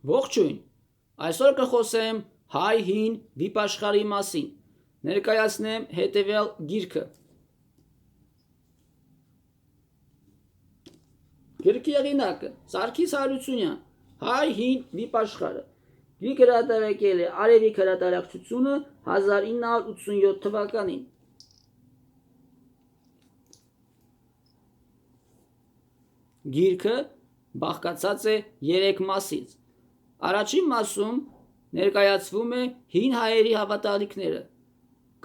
Ողջույն, այսօր կխոսեմ հայ հին վիպաշխարի մասին, ներկայացնեմ հետևյալ գիրքը։ Գրքի հեղինակը Սարգիս Հարությունյան, հայ հին վիպաշխարը, գիրքը հրատարակել է Արևիկ հրատարակչությունը 1987 թվականին։ Գիրքը բաղկացած է 3 մասից։ Առաջին մասում ներկայացվում է հին հայերի հավատալիքները,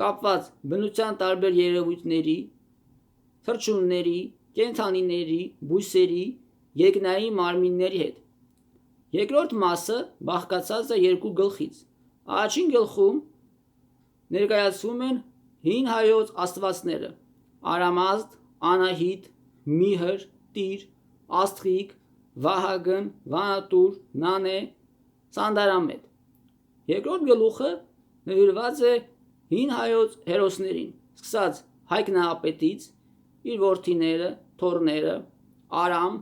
կապված բնության տարբեր երևույթների, թռչունների, կենդանիների, բույսերի, երկնային մարմինների հետ։ Երկրորդ մասը բաղկացած է 2 գլխից։ Առաջին գլխում ներկայացվում են հին հայոց աստվածները՝ Արամազդ, Անահիտ, Միհր, Տիր, Աստղիկ, Վահագն, Վանատուր, Նանե, Ծանդարամետ։ Երկրորդ գլուխը նվիրված է հին հայոց հերոսներին, սկսած Հայկ Նահապետից, իր որդիները, թոռները, Արամ,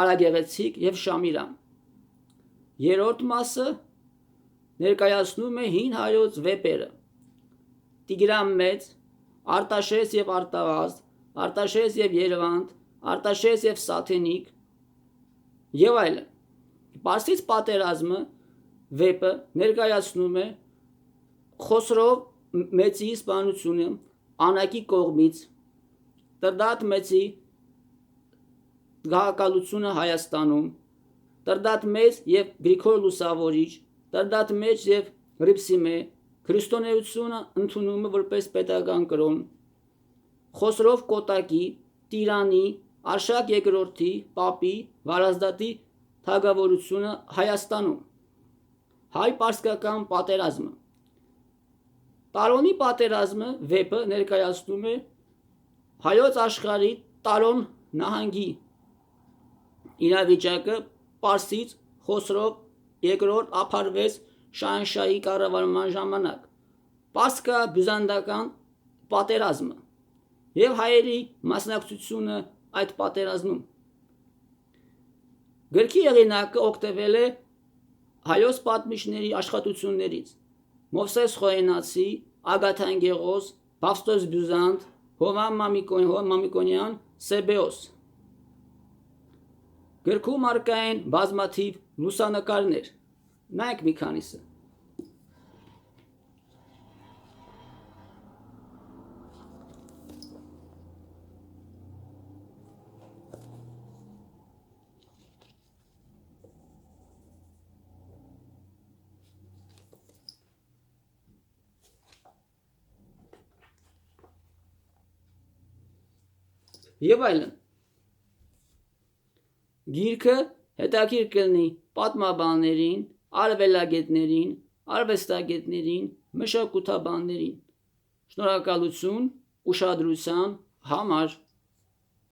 Արագեղեցիկ և Շամիրամ։ Երրորդ մասը ներկայացնում է հին հայոց վեպերը՝ Տիգրան Մեծ, Արտաշես և Արտավազդ, Արտաշես և Երվանդ, Արտաշես և Սաթենիկ և այլն։ Պարսից պատերազմը վեպը ներկայացնում է Խոսրով Մեծի սպանությունը Անակի կողմից, Տրդատ Մեծի գահակալությունը Հայաստանում, Տրդատ Մեծ և Գրիգոր Լուսավորիչ, Տրդատ Մեծ և Հռիփսիմե, քրիստոնեությունը ընդունումը որպես պետական կրոն, Խոսրով Կոտակի, Տիրանի, Արշակ II պապի, Վարազդատի թագավորությունը Հայաստանում, հայ-պարսկական պատերազմը։ Տարոնի պատերազմը վեպը ներկայացնում է հայոց աշխարհի Տարոն նահանգի իրավիճակը Պարսից Խոսրով II ապարվեց շահնշահի կառավարման ժամանակ, պարսկա-բյուզանդական պատերազմը և հայերի մասնակցությունը այդ պատերազմում։ Գրքի հեղինակը օգտվել է հայոց պատմիչների աշխատություններից՝ Մովսես Խոհենացի, Ագաթան Գեղոս, Բավստոս Բյուզանդ, Հովհան Մամիկոնյան, Սեբեոս։ Գրքում առկա են բազմաթիվ լուսանկարներ։ Նայեք մի քանիսը։ Եվ այլն։ Գիրքը հետաքրքիր կլինի պատմաբաններին, արվելագետներին, արվեստագետներին, մշակութաբաններին։ Շնորհակալություն ուշադրության համար։